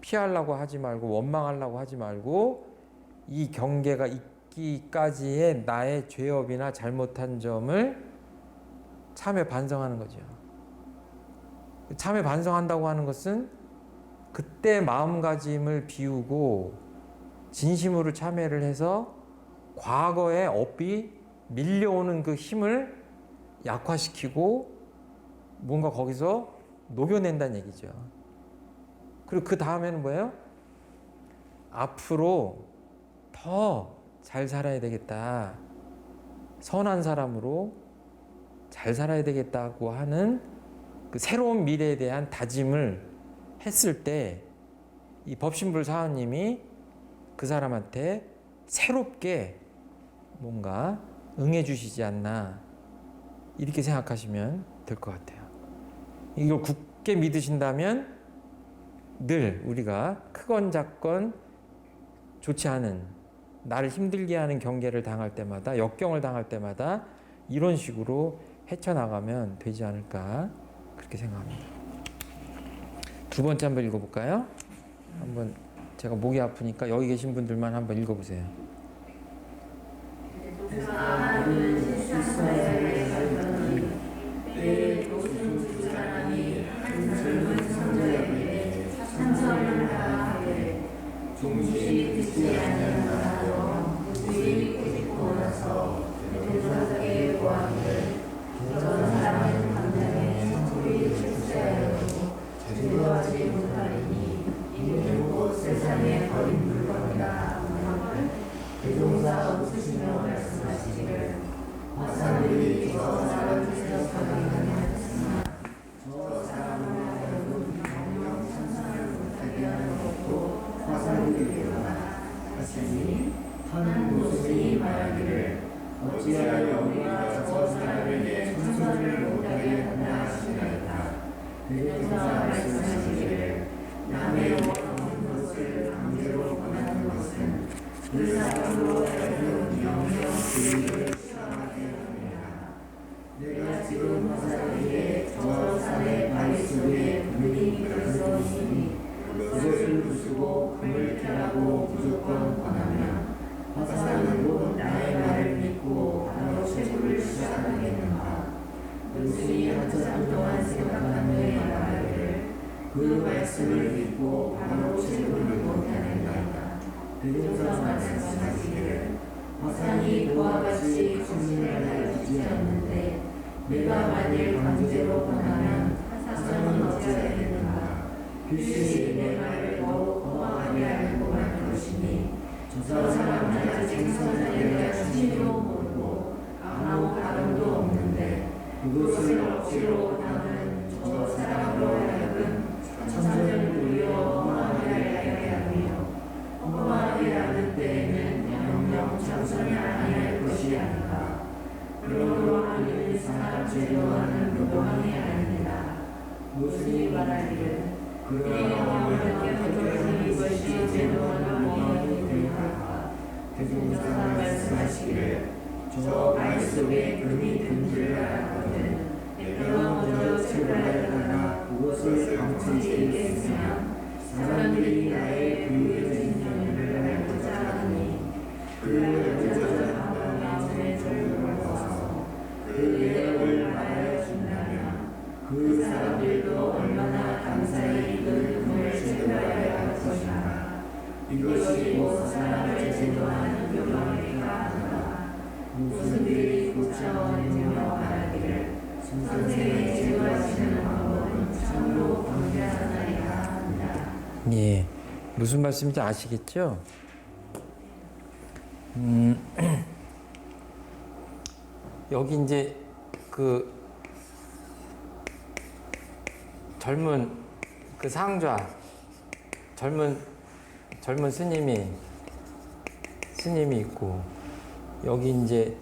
Speaker 1: 피하려고 하지 말고 원망하려고 하지 말고 이 경계가 있기까지의 나의 죄업이나 잘못한 점을 참회 반성하는 거죠. 참회 반성한다고 하는 것은 그때 마음가짐을 비우고 진심으로 참회를 해서 과거의 업이 밀려오는 그 힘을 약화시키고 뭔가 거기서 녹여낸다는 얘기죠. 그리고 그 다음에는 뭐예요? 앞으로 더 잘 살아야 되겠다. 선한 사람으로 잘 살아야 되겠다고 하는 그 새로운 미래에 대한 다짐을 했을 때 이 법신불 사원님이 그 사람한테 새롭게 뭔가 응해 주시지 않나 이렇게 생각하시면 될 것 같아요. 이걸 굳게 믿으신다면 늘 우리가 크건 작건 좋지 않은 나를 힘들게 하는 경계를 당할 때마다 역경을 당할 때마다 이런 식으로 헤쳐나가면 되지 않을까 그렇게 생각합니다. 두 번째 한번 읽어볼까요? 한번 제가 목이 아프니까 여기 계신 분들만 한번 읽어보세요.
Speaker 2: 세상에 버린 물건이라 대종사 없으시며 말씀하시되 어찌하여 우리가 저 사람에게 천소를 못하게 하나 하시나이까. 대종사 말씀하시기를 남의 원하는 것을 강제로 권하는 것은 그 사람으로 하여금 영영 불의를 실험하게 합니다. 내가 지금 화살에게 저 산의 바위 속에 금이 들어서 있으니 그것을 부수고 금을 캐라고 무조건 권하면 화살은 곧 나의 말을 믿고 바로 채굴을 시작하겠는가. 요술이 한참 동안 생각한 후에 말하기를 그 말씀을 믿고 바로 채굴을 못하는가. 대종사 말씀하시기를 화상이 그와 같이 확신을 하여주지 않는데 내가 만일 강제로 권하면 화상은 어찌하겠는가. 필시 내 말을 더욱 허망하게 하려고 할 것이니 저 사람은 아직 생선에 신이도 모르고 아무 가름도 없는데 그것을 억지로 나는 저 사람으로 하여금 천선을 누려 허망하게 하게 하며 허망하게 하는 때에는 영영 참선을 아니할 것이 아닌가. 그러므로 하는 사람 제도하는 무도함이 아닙니다. 무슨이 말하기를 그러나 영원하게 이것이 제도하는 무도함이 되니까. 대종사 말씀하시기를 저 바위 속에 금이 든 줄 알았거든. 내가 먼저 채굴하려다가 그것을 방치해 있으면 사람들이 나의 부유해진 연유를 알고자 하니 그 여자들 마음의 절벽을 벗어 그 예언을 말하여 준다면 그 사람들도 얼마나 감사히 그 금을 채굴하여야 할 것인가. 이것이 곧 사람을 제도하는 교만이라 하노라. 무슨 일이 구차원이며 말하기를 선생의 제도하시는 방법은 참으로 광대하나이다 한다.
Speaker 1: 예, 무슨 말씀인지 아시겠죠? 여기 이제 그 젊은 그 상좌 젊은 스님이 있고 여기 이제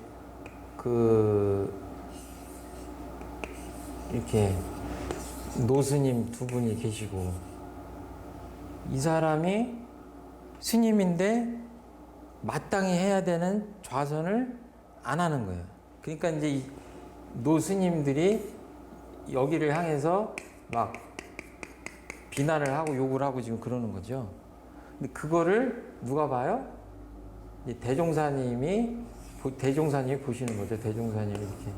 Speaker 1: 그 이렇게 노스님 두 분이 계시고 이 사람이 스님인데 마땅히 해야 되는 좌선을 안 하는 거예요. 그러니까 이제 이 노스님들이 여기를 향해서 막 비난을 하고 욕을 하고 지금 그러는 거죠. 근데 그거를 누가 봐요? 대종사님이 보시는 거죠. 대종사님이 이렇게.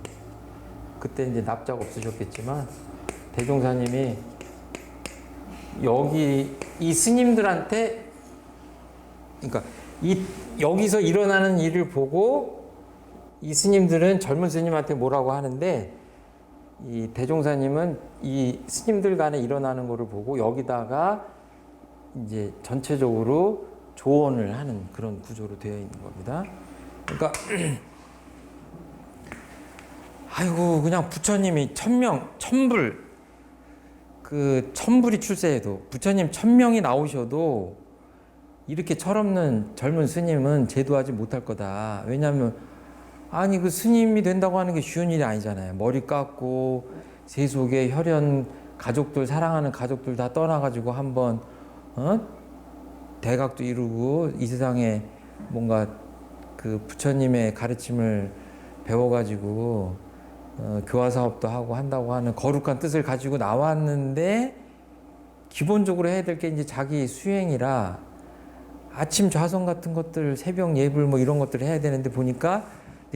Speaker 1: 그때 이제 납작 없으셨겠지만, 대종사님이 여기 이 스님들한테, 그러니까 여기서 일어나는 일을 보고 이 스님들은 젊은 스님한테 뭐라고 하는데, 이 대종사님은 이 스님들 간에 일어나는 거를 보고 여기다가 이제 전체적으로 조언을 하는 그런 구조로 되어 있는 겁니다. 그러니까 아이고 그냥 부처님이 천불이 출세해도 부처님 1000명이 나오셔도 이렇게 철없는 젊은 스님은 제도하지 못할 거다. 왜냐하면 아니 그 스님이 된다고 하는 게 쉬운 일이 아니잖아요. 머리 깎고 세속의 혈연 가족들 사랑하는 가족들 다 떠나가지고 한번 대각도 이루고 이 세상에 뭔가 그 부처님의 가르침을 배워가지고 교화 사업도 하고 한다고 하는 거룩한 뜻을 가지고 나왔는데 기본적으로 해야 될 게 이제 자기 수행이라 아침 좌선 같은 것들 새벽 예불 뭐 이런 것들을 해야 되는데 보니까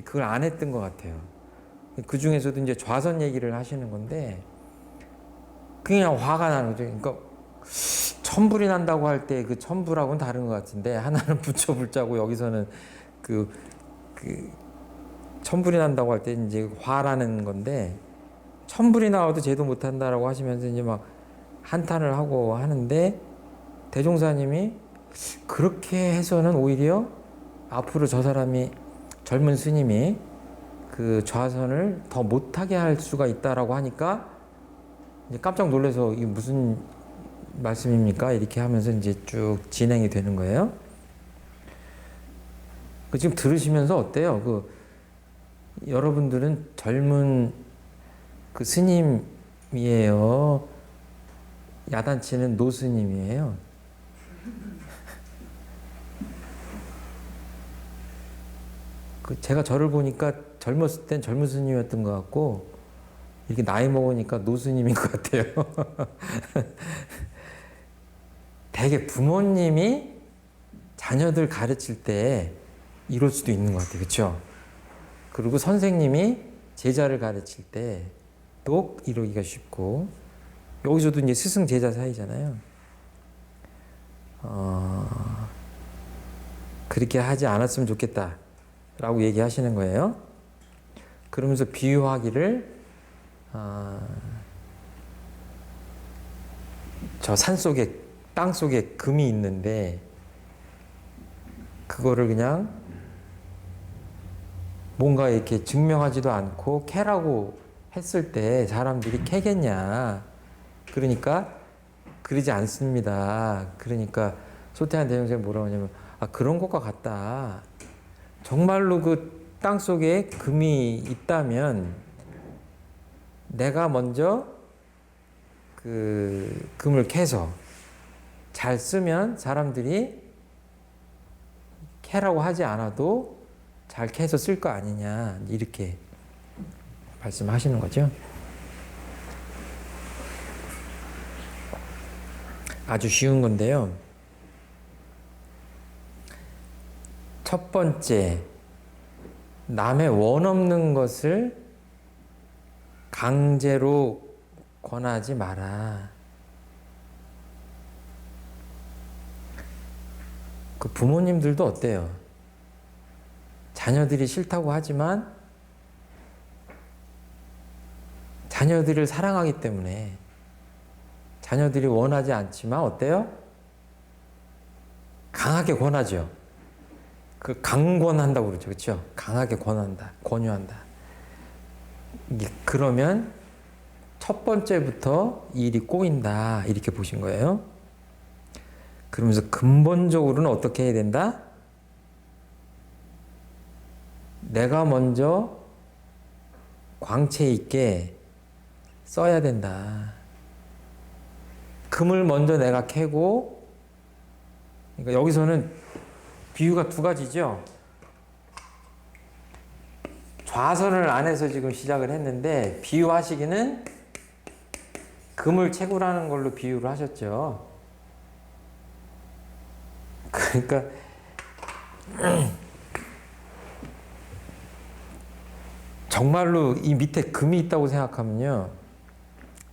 Speaker 1: 그걸 안 했던 것 같아요. 그 중에서도 이제 좌선 얘기를 하시는 건데 그냥 화가 나는 거죠. 그러니까 천불이 난다고 할 때 그 천불하고는 다른 것 같은데 하나는 부처 불자고 여기서는 그 천불이 난다고 할 때 이제 화라는 건데 천불이 나와도 제도 못한다라고 하시면서 이제 막 한탄을 하고 하는데 대종사님이 그렇게 해서는 오히려 앞으로 저 사람이 젊은 스님이 그 좌선을 더 못하게 할 수가 있다라고 하니까 이제 깜짝 놀라서 이게 무슨 말씀입니까? 이렇게 하면서 이제 쭉 진행이 되는 거예요. 그 지금 들으시면서 어때요? 여러분들은 젊은 그 스님이에요? 야단치는 노스님이에요? 제가 저를 보니까 젊었을 땐 젊은 스님이었던 것 같고 이렇게 나이 먹으니까 노스님인 것 같아요. 되게 부모님이 자녀들 가르칠 때 이럴 수도 있는 것 같아요. 그렇죠? 그리고 선생님이 제자를 가르칠 때 또 이러기가 쉽고, 여기서도 이제 스승 제자 사이잖아요. 그렇게 하지 않았으면 좋겠다 라고 얘기하시는 거예요. 그러면서 비유하기를 저 산속에, 땅속에 금이 있는데 그거를 그냥 뭔가 이렇게 증명하지도 않고 캐라고 했을 때 사람들이 캐겠냐. 그러니까 그러지 않습니다. 그러니까 소태한 대종생이 뭐라고 하냐면, 그런 것과 같다. 정말로 그 땅속에 금이 있다면 내가 먼저 그 금을 캐서 잘 쓰면 사람들이 캐라고 하지 않아도 잘 캐서 쓸 거 아니냐, 이렇게 말씀하시는 거죠. 아주 쉬운 건데요. 첫 번째, 남의 원 없는 것을 강제로 권하지 마라. 그 부모님들도 어때요? 자녀들이 싫다고 하지만 자녀들을 사랑하기 때문에 자녀들이 원하지 않지만 어때요? 강하게 권하죠. 그 강권한다고 그러죠. 그렇죠? 강하게 권한다. 권유한다. 그러면 첫 번째부터 이 일이 꼬인다. 이렇게 보신 거예요. 그러면서 근본적으로는 어떻게 해야 된다? 내가 먼저 광채 있게 써야 된다. 금을 먼저 내가 캐고, 그러니까 여기서는 비유가 두 가지죠. 좌선을 안 해서 지금 시작을 했는데, 비유하시기는 금을 채굴하는 걸로 비유를 하셨죠. 그러니까 정말로 이 밑에 금이 있다고 생각하면요,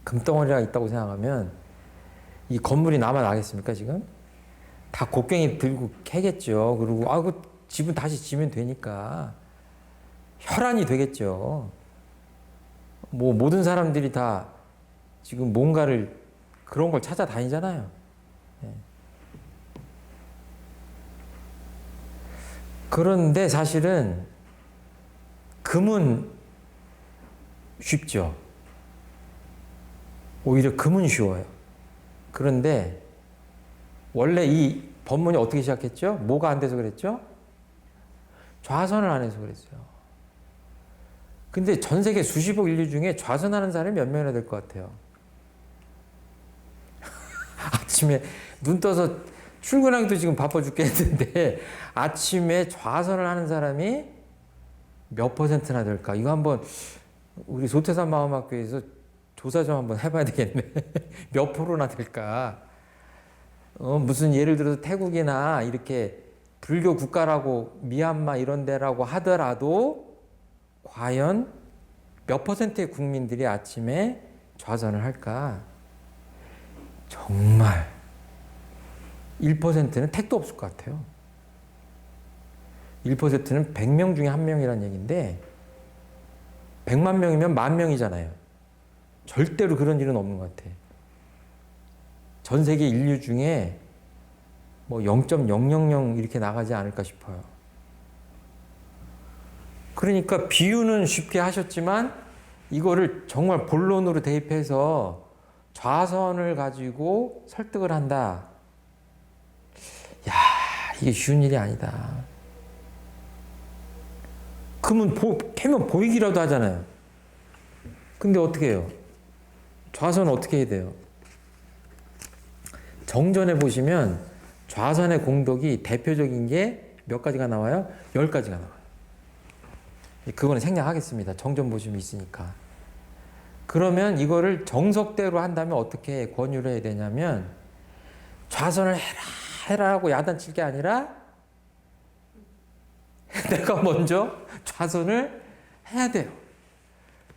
Speaker 1: 금덩어리가 있다고 생각하면 이 건물이 남아나겠습니까? 지금 다 곡괭이 들고 캐겠죠. 그리고 그 집은 다시 지면 되니까 혈안이 되겠죠. 뭐 모든 사람들이 다 지금 뭔가를 그런 걸 찾아다니잖아요. 네. 그런데 사실은 금은 쉽죠. 오히려 금은 쉬워요. 그런데 원래 이 법문이 어떻게 시작했죠? 뭐가 안 돼서 그랬죠? 좌선을 안 해서 그랬어요. 근데 전 세계 수십억 인류 중에 좌선하는 사람이 몇 명이나 될 것 같아요? 아침에 눈 떠서 출근하기도 지금 바빠 죽겠는데 아침에 좌선을 하는 사람이 몇 퍼센트나 될까? 이거 한번 우리 소태산 마음학교에서 조사 좀 한번 해봐야 되겠네. 몇 프로나 될까? 무슨 예를 들어서 태국이나 이렇게 불교 국가라고 미얀마 이런 데라고 하더라도 과연 몇 퍼센트의 국민들이 아침에 좌선을 할까? 정말 1%는 택도 없을 것 같아요. 1%는 100명 중에 1명이라는 얘기인데 100만 명이면 10,000명이잖아요. 절대로 그런 일은 없는 것 같아. 전 세계 인류 중에 뭐 0.000 이렇게 나가지 않을까 싶어요. 그러니까 비유는 쉽게 하셨지만 이거를 정말 본론으로 대입해서 좌선을 가지고 설득을 한다. 야, 이게 쉬운 일이 아니다. 그러면 캐면 보이기라도 하잖아요. 근데 어떻게 해요? 좌선은 어떻게 해야 돼요? 정전에 보시면 좌선의 공덕이 대표적인 게 몇 가지가 나와요? 10가지가 나와요. 그거는 생략하겠습니다. 정전 보시면 있으니까. 그러면 이거를 정석대로 한다면 어떻게 권유를 해야 되냐면 좌선을 해라 하고 야단칠 게 아니라 내가 먼저 좌선을 해야 돼요.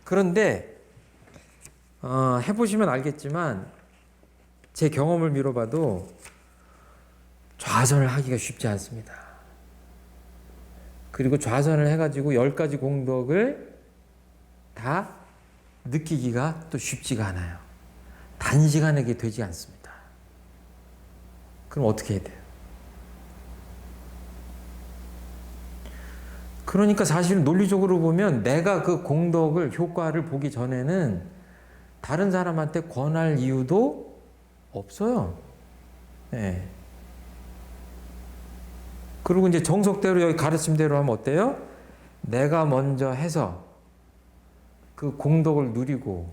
Speaker 1: 그런데 해보시면 알겠지만 제 경험을 미뤄봐도 좌선을 하기가 쉽지 않습니다. 그리고 좌선을 해가지고 10가지 공덕을 다 느끼기가 또 쉽지가 않아요. 단시간에 그게 되지 않습니다. 그럼 어떻게 해야 돼요? 그러니까 사실 논리적으로 보면 내가 그 공덕을, 효과를 보기 전에는 다른 사람한테 권할 이유도 없어요. 네. 그리고 이제 정석대로 여기 가르침대로 하면 어때요? 내가 먼저 해서 그 공덕을 누리고,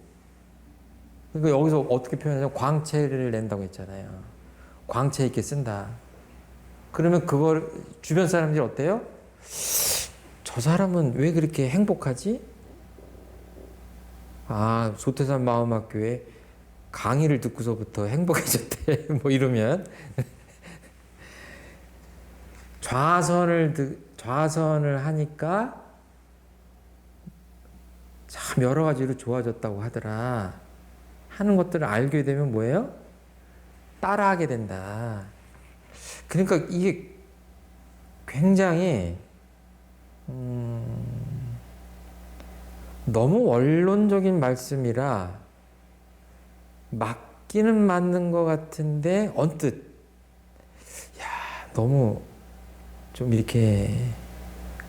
Speaker 1: 그러니까 여기서 어떻게 표현하냐면 광채를 낸다고 했잖아요. 광채 있게 쓴다. 그러면 그걸 주변 사람들이 어때요? 저 사람은 왜 그렇게 행복하지? 아, 소태산 마음학교에 강의를 듣고서부터 행복해졌대. 뭐 이러면 좌선을 하니까 참 여러 가지로 좋아졌다고 하더라 하는 것들을 알게 되면 뭐예요? 따라하게 된다. 그러니까 이게 굉장히 너무 원론적인 말씀이라 맞기는 맞는 것 같은데 언뜻 너무 좀 이렇게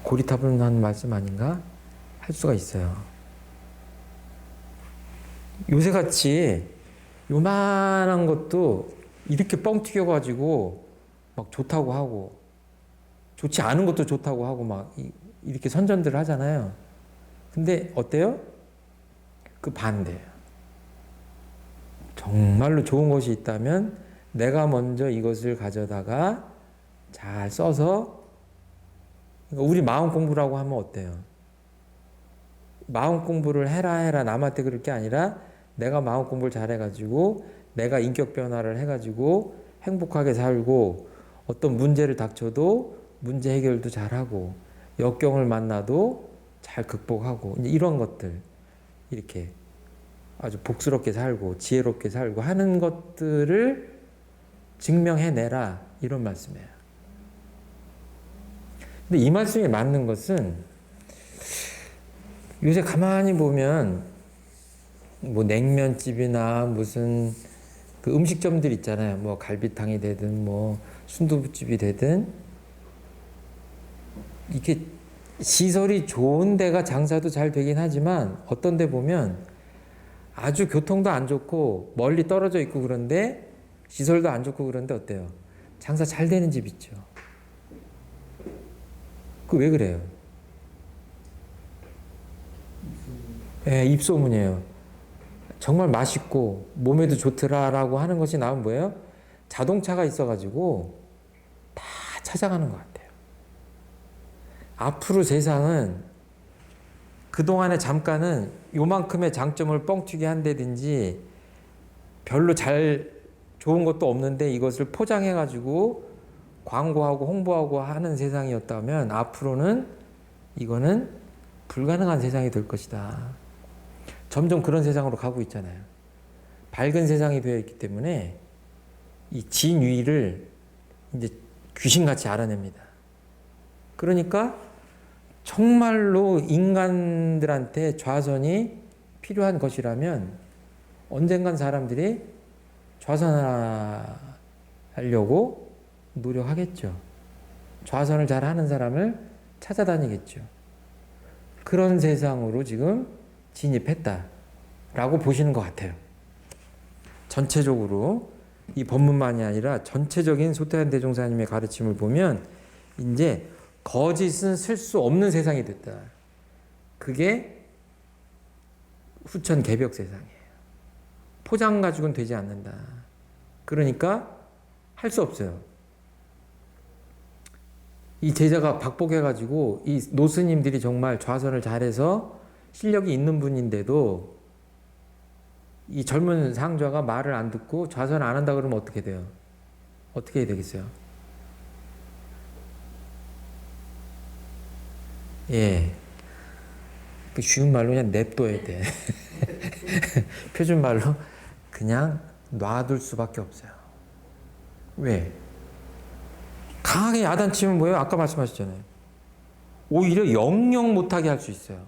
Speaker 1: 고리타분한 말씀 아닌가 할 수가 있어요. 요새같이 요만한 것도 이렇게 뻥 튀겨가지고 막 좋다고 하고 좋지 않은 것도 좋다고 하고 막 이렇게 선전들을 하잖아요. 근데 어때요? 그 반대예요. 정말로 좋은 것이 있다면 내가 먼저 이것을 가져다가 잘 써서, 그러니까 우리 마음 공부라고 하면 어때요? 마음 공부를 해라 남한테 그럴 게 아니라 내가 마음 공부를 잘해가지고 내가 인격 변화를 해가지고 행복하게 살고 어떤 문제를 닥쳐도 문제 해결도 잘하고 역경을 만나도 잘 극복하고 이제 이런 것들 이렇게 아주 복스럽게 살고 지혜롭게 살고 하는 것들을 증명해내라 이런 말씀이에요. 근데 이 말씀이 맞는 것은 요새 가만히 보면 뭐 냉면집이나 무슨 그 음식점들 있잖아요. 뭐 갈비탕이 되든 뭐 순두부집이 되든 이게 시설이 좋은 데가 장사도 잘 되긴 하지만 어떤 데 보면 아주 교통도 안 좋고 멀리 떨어져 있고 그런데 시설도 안 좋고 그런데 어때요? 장사 잘 되는 집 있죠. 그 왜 그래요? 예, 입소문이에요. 정말 맛있고 몸에도 좋더라라고 하는 것이 나오면 뭐예요? 자동차가 있어가지고 다 찾아가는 것 같아요. 앞으로 세상은 그동안에 잠깐은 요만큼의 장점을 뻥튀기 한다든지 별로 잘 좋은 것도 없는데 이것을 포장해가지고 광고하고 홍보하고 하는 세상이었다면 앞으로는 이거는 불가능한 세상이 될 것이다. 점점 그런 세상으로 가고 있잖아요. 밝은 세상이 되어 있기 때문에 이 진위를 이제 귀신같이 알아냅니다. 그러니까 정말로 인간들한테 좌선이 필요한 것이라면 언젠간 사람들이 좌선하려고 노력하겠죠. 좌선을 잘 하는 사람을 찾아다니겠죠. 그런 세상으로 지금 진입했다라고 보시는 것 같아요. 전체적으로 이 법문만이 아니라 전체적인 소태한 대종사님의 가르침을 보면 이제 거짓은 쓸 수 없는 세상이 됐다. 그게 후천 개벽 세상이에요. 포장 가지고는 되지 않는다. 그러니까 할 수 없어요. 이 제자가 박복해가지고 이 노스님들이 정말 좌선을 잘해서 실력이 있는 분인데도 이 젊은 상좌가 말을 안 듣고 좌선 안 한다 그러면 어떻게 돼요? 어떻게 해야 되겠어요? 예. 그 쉬운 말로 그냥 냅둬야 돼. 표준 말로 그냥 놔둘 수밖에 없어요. 왜? 강하게 야단치면 뭐예요? 아까 말씀하셨잖아요. 오히려 영영 못하게 할 수 있어요.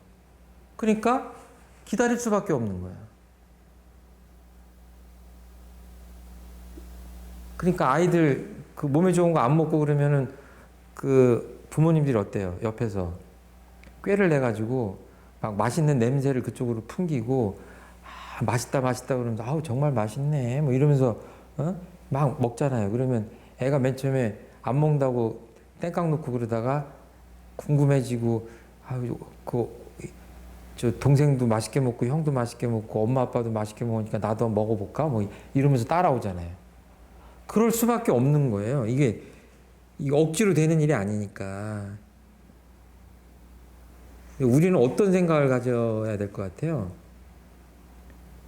Speaker 1: 그러니까 기다릴 수밖에 없는 거예요. 그러니까 아이들 그 몸에 좋은 거 안 먹고 그러면은 그 부모님들이 어때요? 옆에서 꾀를 내가지고 막 맛있는 냄새를 그쪽으로 풍기고 아, 맛있다 맛있다 그러면서 아우 정말 맛있네 뭐 이러면서 막 먹잖아요. 그러면 애가 맨 처음에 안 먹는다고 땡깡 놓고 그러다가 궁금해지고 아유 저 동생도 맛있게 먹고 형도 맛있게 먹고 엄마 아빠도 맛있게 먹으니까 나도 한번 먹어볼까 뭐 이러면서 따라오잖아요. 그럴 수밖에 없는 거예요. 이게 억지로 되는 일이 아니니까. 우리는 어떤 생각을 가져야 될 것 같아요?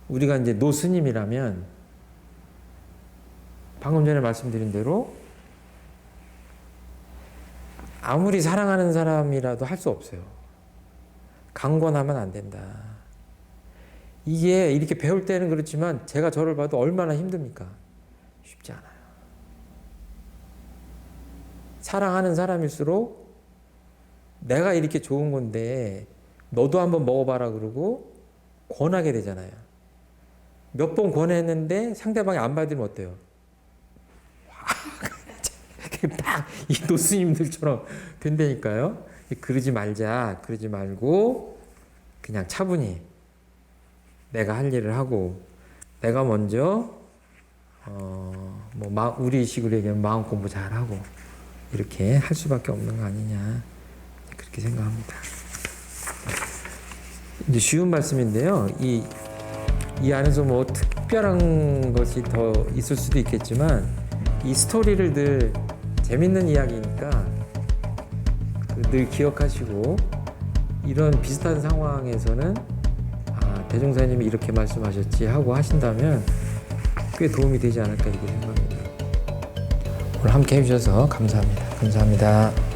Speaker 1: 우리가 이제 노스님이라면 방금 전에 말씀드린 대로 아무리 사랑하는 사람이라도 할 수 없어요. 강권하면 안 된다. 이게 이렇게 배울 때는 그렇지만 제가 저를 봐도 얼마나 힘듭니까? 쉽지 않아요. 사랑하는 사람일수록 내가 이렇게 좋은 건데 너도 한번 먹어봐라 그러고 권하게 되잖아요. 몇 번 권했는데 상대방이 안 받으면 어때요? 딱 이 노스님들처럼 된다니까요. 그러지 말자. 그러지 말고 그냥 차분히 내가 할 일을 하고 내가 먼저 우리 식으로 얘기하면 마음 공부 잘하고 이렇게 할 수밖에 없는 거 아니냐 그렇게 생각합니다. 이제 쉬운 말씀인데요. 이 안에서 뭐 특별한 것이 더 있을 수도 있겠지만 이 스토리를 늘 재밌는 이야기니까 늘 기억하시고 이런 비슷한 상황에서는 아, 대종사님이 이렇게 말씀하셨지 하고 하신다면 꽤 도움이 되지 않을까 이렇게 생각합니다. 오늘 함께 해주셔서 감사합니다. 감사합니다.